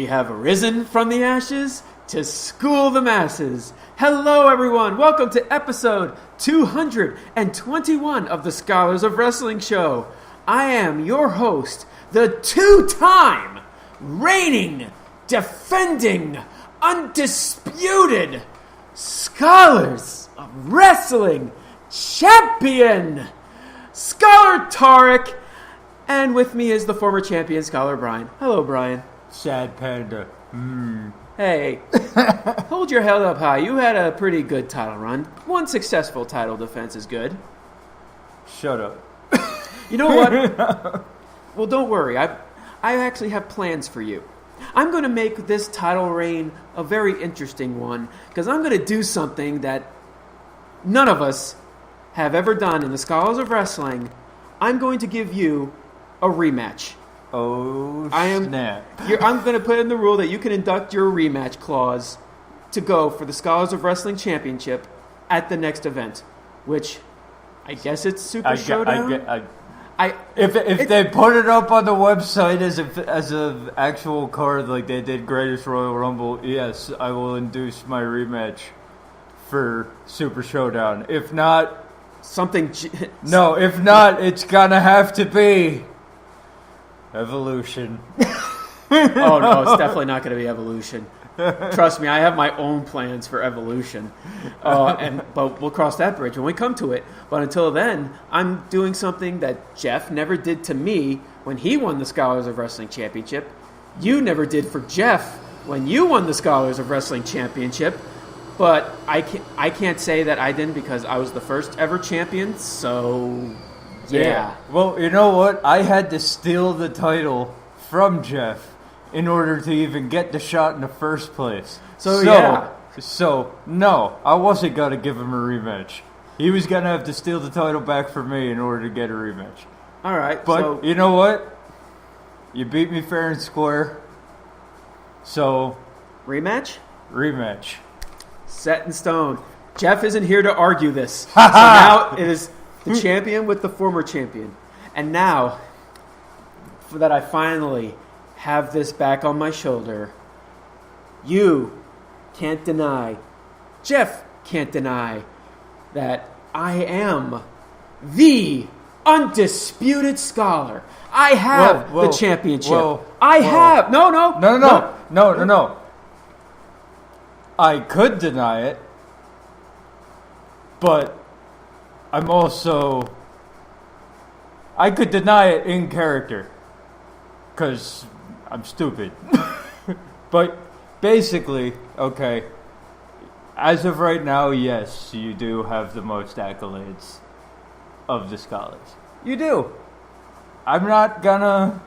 have arisen from the ashes to school the masses. Hello, everyone. Welcome to episode 221 of the Scholars of Wrestling Show. I am your host, the two-time reigning, defending, undisputed Scholars of Wrestling Champion, Scholar Tarek. And with me is the former champion, Scholar Brian. Hello, Brian. Sad panda. Hey, hold your head up high. You had a pretty good title run. One successful title defense is good. Shut up. You know what? Well, don't worry. I actually have plans for you. I'm going to make this title reign a very interesting one because I'm going to do something that none of us have ever done in the Scholars of Wrestling. I'm going to give you a rematch. Oh, snap. I'm going to put in the rule that you can induct your rematch clause to go for the Scholars of Wrestling Championship at the next event, which I guess it's Super Showdown. If they put it up on the website as an actual card like they did Greatest Royal Rumble, yes, I will induce my rematch for Super Showdown. If not, if not, it's gonna have to be Evolution. Oh no, it's definitely not going to be Evolution. Trust me, I have my own plans for Evolution, but we'll cross that bridge when we come to it. But until then, I'm doing something that Jeff never did to me when he won the Scholars of Wrestling Championship. You never did for Jeff when you won the Scholars of Wrestling Championship. But I can't say that I didn't because I was the first ever champion. So yeah. Well, you know what? I had to steal the title from Jeff in order to even get the shot in the first place. So no, I wasn't going to give him a rematch. He was going to have to steal the title back from me in order to get a rematch. All right. But you know what? You beat me fair and square. So Rematch? Set in stone. Jeff isn't here to argue this. So now it is the champion with the former champion. And now, for that I finally have this back on my shoulder, you can't deny, Jeff can't deny, that I am the undisputed Scholar. I have the championship. No. I could deny it, but I could deny it in character, because I'm stupid. But basically, okay, as of right now, yes, you do have the most accolades of the Scholars. You do. I'm not gonna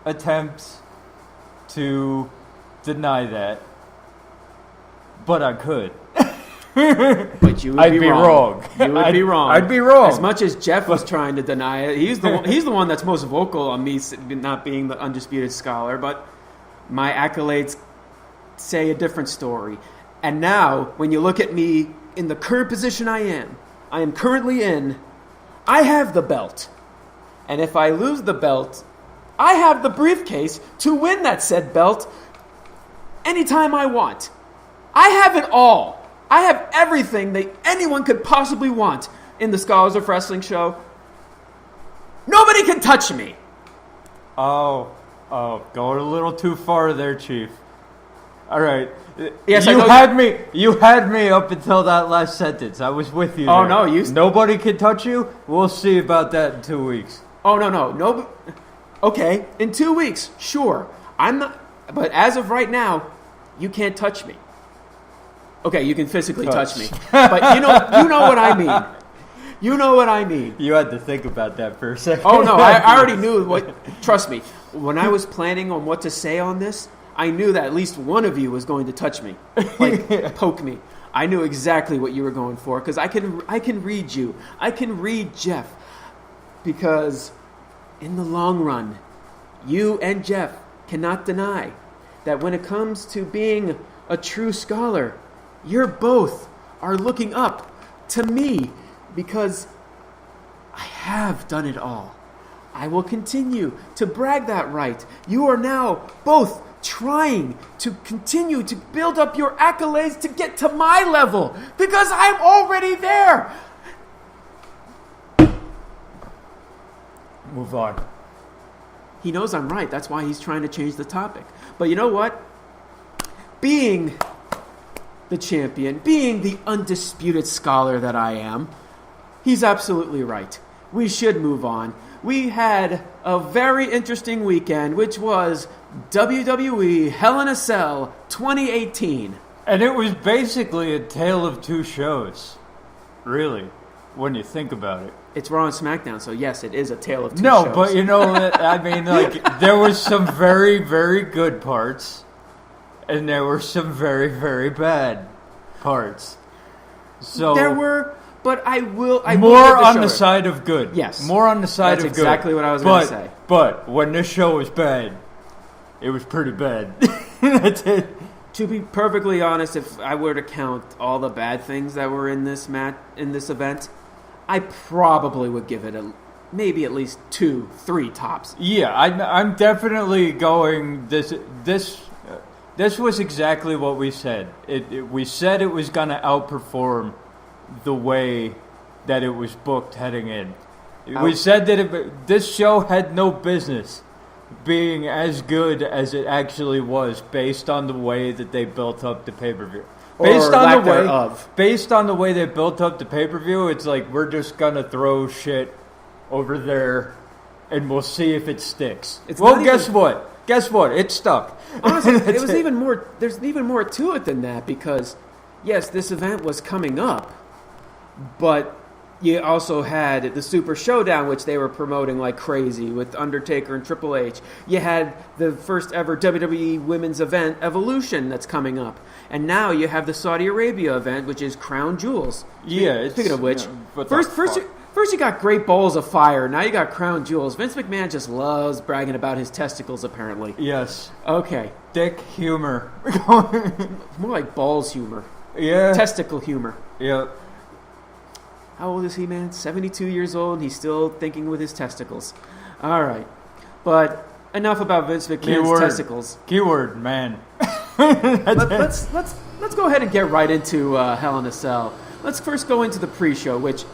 attempt to deny that, but I could. But you would be wrong. You would be wrong. I'd be wrong. As much as Jeff was trying to deny it, he's the one that's most vocal on me not being the undisputed Scholar. But my accolades say a different story. And now, when you look at me in the current position I am currently in, I have the belt. And if I lose the belt, I have the briefcase to win that said belt anytime I want. I have it all. I have everything that anyone could possibly want in the Scholars of Wrestling Show. Nobody can touch me. Oh, going a little too far there, Chief. All right. Yes, you had me up until that last sentence. I was with you. Oh, there. No, nobody can touch you? We'll see about that in 2 weeks. Oh, no. Okay, in 2 weeks, sure. I'm not, but as of right now, you can't touch me. Okay, you can physically touch me. But you know what I mean. You know what I mean. You had to think about that for a second. Oh, no, I already knew what... Trust me, when I was planning on what to say on this, I knew that at least one of you was going to touch me. Like, poke me. I knew exactly what you were going for, because I can read you. I can read Jeff. Because in the long run, you and Jeff cannot deny that when it comes to being a true scholar, you both are looking up to me because I have done it all. I will continue to brag that right. You are now both trying to continue to build up your accolades to get to my level because I'm already there. Move on. He knows I'm right. That's why he's trying to change the topic. But you know what? Being the champion, being the undisputed scholar that I am, he's absolutely right. We should move on. We had a very interesting weekend, which was WWE Hell in a Cell 2018. And it was basically a tale of two shows, really, when you think about it. It's Raw and Smackdown, so yes, it is a tale of two shows. No, but you know, I mean, like, there was some very, very good parts, and there were some very, very bad parts. So there were, but I will more on the side of good. Yes, more on the side of good. That's exactly what I was going to say. But when this show was bad, it was pretty bad. That's it. To be perfectly honest, if I were to count all the bad things that were in this event, I probably would give it maybe at least 2-3 tops. Yeah, I'm definitely going. This was exactly what we said. We said it was going to outperform the way that it was booked heading in. We said that this show had no business being as good as it actually was based on the way that they built up the pay-per-view. Based on the way they built up the pay-per-view, it's like we're just going to throw shit over there and we'll see if it sticks. Guess what? Guess what? It stuck. Honestly, it was even more. There's even more to it than that because, yes, this event was coming up, but you also had the Super Showdown, which they were promoting like crazy with Undertaker and Triple H. You had the first ever WWE women's event, Evolution, that's coming up, and now you have the Saudi Arabia event, which is Crown Jewels. Yeah. Speaking of which, First you got Great Balls of Fire. Now you got Crown Jewels. Vince McMahon just loves bragging about his testicles, apparently. Yes. Okay. Dick humor. More like balls humor. Yeah. Testicle humor. Yep. How old is he, man? 72 years old, and he's still thinking with his testicles. All right. But enough about Vince McMahon's testicles. Keyword, man. Let's go ahead and get right into Hell in a Cell. Let's first go into the pre-show, which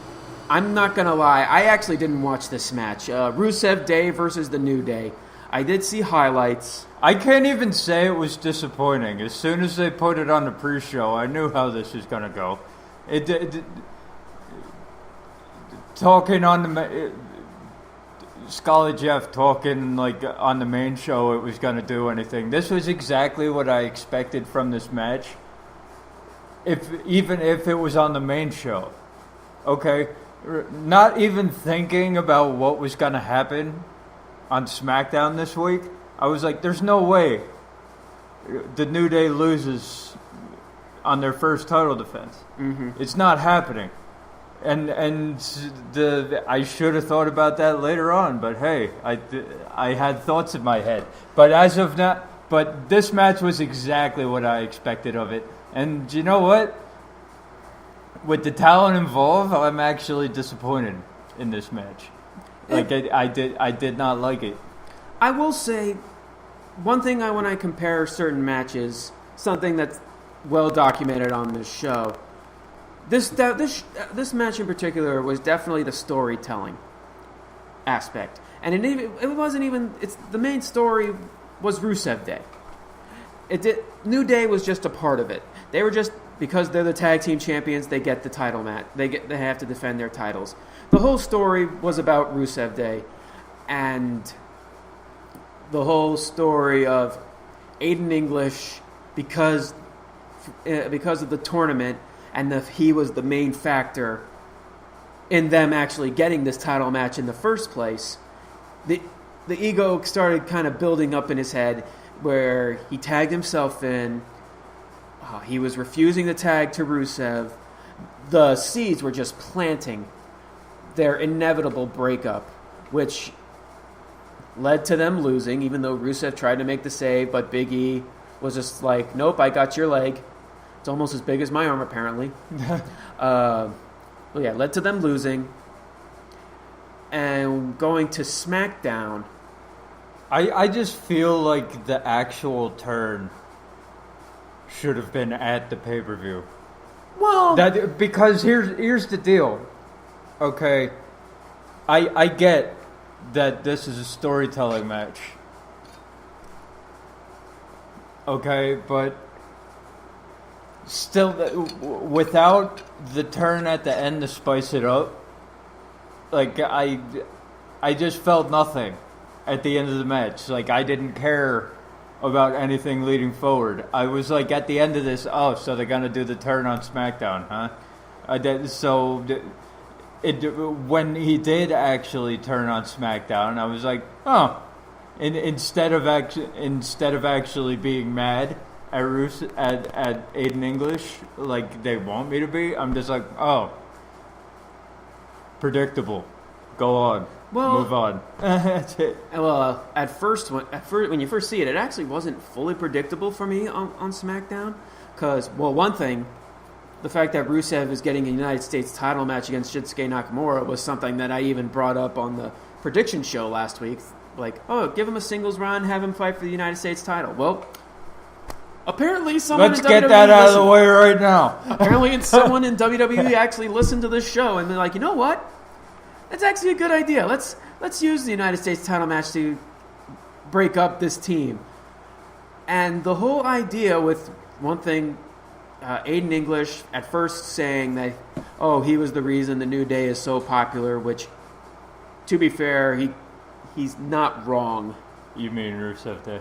I'm not going to lie, I actually didn't watch this match. Rusev Day versus The New Day. I did see highlights. I can't even say it was disappointing. As soon as they put it on the pre-show, I knew how this was going to go. Talking on the... Scully Jeff talking like on the main show, it was going to do anything. This was exactly what I expected from this match. Even if it was on the main show. Okay? Not even thinking about what was going to happen on SmackDown this week, I was like, there's no way the New Day loses on their first title defense. Mm-hmm. It's not happening. And I should have thought about that later on, but hey, I had thoughts in my head. But as of now, but this match was exactly what I expected of it. And you know what? With the talent involved, I'm actually disappointed in this match. Like I did not like it. I will say one thing when I compare certain matches, something that's well documented on this show. This match in particular was definitely the storytelling aspect, and it wasn't even. It's the main story was Rusev Day. New Day was just a part of it. They were just. Because they're the tag team champions, they get the title match. They have to defend their titles. The whole story was about Rusev Day, and the whole story of Aiden English because of the tournament, and he was the main factor in them actually getting this title match in the first place. The ego started kind of building up in his head, where he tagged himself in. He was refusing the tag to Rusev. The seeds were just planting their inevitable breakup, which led to them losing, even though Rusev tried to make the save, but Big E was just like, nope, I got your leg. It's almost as big as my arm, apparently. Led to them losing. And going to SmackDown, I just feel like the actual turn should have been at the pay-per-view. Well, Because here's the deal. Okay, I get that this is a storytelling match. Okay, but still, without the turn at the end to spice it up, like I just felt nothing at the end of the match. Like I didn't care about anything leading forward. I was like, at the end of this, oh, so they're gonna do the turn on SmackDown, huh? When he did actually turn on SmackDown, I was like, oh. Instead of actually being mad at Aiden English like they want me to be, I'm just like, oh, predictable. Go on, move on. That's it. Well, at first, when you first see it, it actually wasn't fully predictable for me on SmackDown. Because, well, one thing, the fact that Rusev is getting a United States title match against Shinsuke Nakamura was something that I even brought up on the prediction show last week. Like, oh, give him a singles run, have him fight for the United States title. Well, apparently someone Let's in get WWE that out of the way right now. Apparently someone in WWE actually listened to this show and they're like, you know what? That's actually a good idea. Let's use the United States title match to break up this team. And the whole idea with one thing, Aiden English at first saying that, oh, he was the reason the New Day is so popular, which, to be fair, he's not wrong. You mean Rusev Day?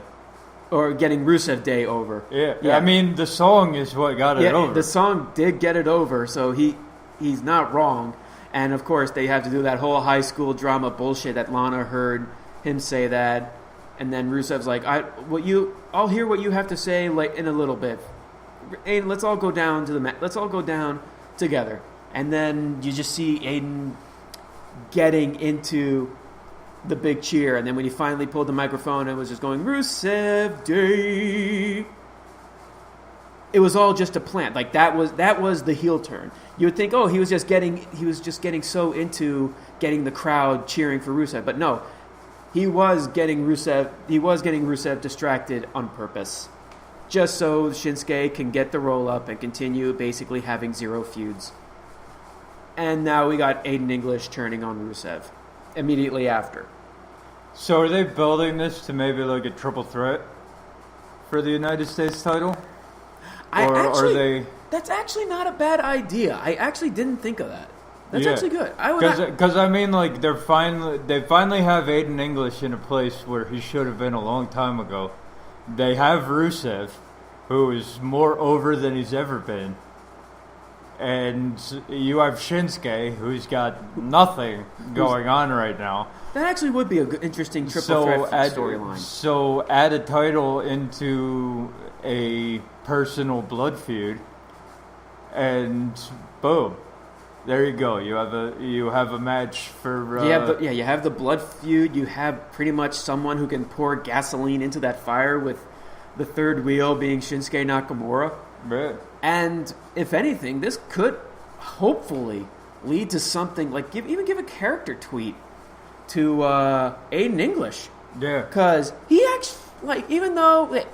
Or getting Rusev Day over. Yeah. I mean, the song is what got it over. The song did get it over, so he's not wrong. And, of course, they have to do that whole high school drama bullshit that Lana heard him say that. And then Rusev's like, I'll hear what you have to say like in a little bit. Aiden, let's all go down to the mat. Let's all go down together. And then you just see Aiden getting into the big cheer, and then when he finally pulled the microphone and was just going Rusev Day, it was all just a plant. Like that was the heel turn. You would think, oh, he was just getting so into getting the crowd cheering for Rusev, but no, he was getting Rusev distracted on purpose, just so Shinsuke can get the roll up and continue basically having zero feuds. And now we got Aiden English turning on Rusev immediately after. So are they building this to maybe like a triple threat for the United States title? Are they? That's actually not a bad idea. I actually didn't think of that. That's actually good. Because I mean, like they finally have Aiden English in a place where he should have been a long time ago. They have Rusev, who is more over than he's ever been. And you have Shinsuke, who's got nothing going on right now. That actually would be an interesting triple threat storyline. So add a title into a personal blood feud, and boom, there you go. You have a match for. You have the blood feud. You have pretty much someone who can pour gasoline into that fire, with the third wheel being Shinsuke Nakamura. Right. And if anything, this could hopefully lead to something like give a character tweet to Aiden English. Yeah. Because he actually, even though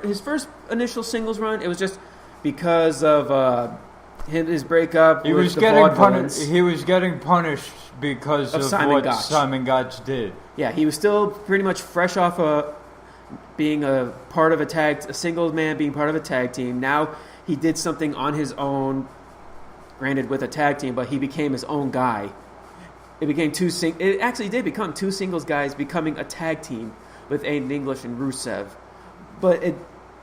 his first initial singles run, it was just because of his breakup. He was getting punished. He was getting punished because of what Simon Gotch did. Yeah, he was still pretty much fresh off being a part of a single man being part of a tag team. Now he did something on his own, granted with a tag team, but he became his own guy. It actually did become two singles guys becoming a tag team with Aiden English and Rusev. But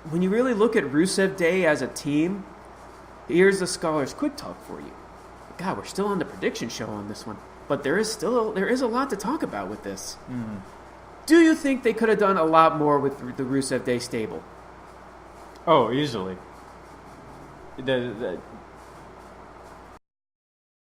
when you really look at Rusev Day as a team, here's the Scholars Quick Talk for you. God, we're still on the prediction show on this one, but there is a lot to talk about with this. Mm-hmm. Do you think they could have done a lot more with the Rusev Day stable? Oh, easily.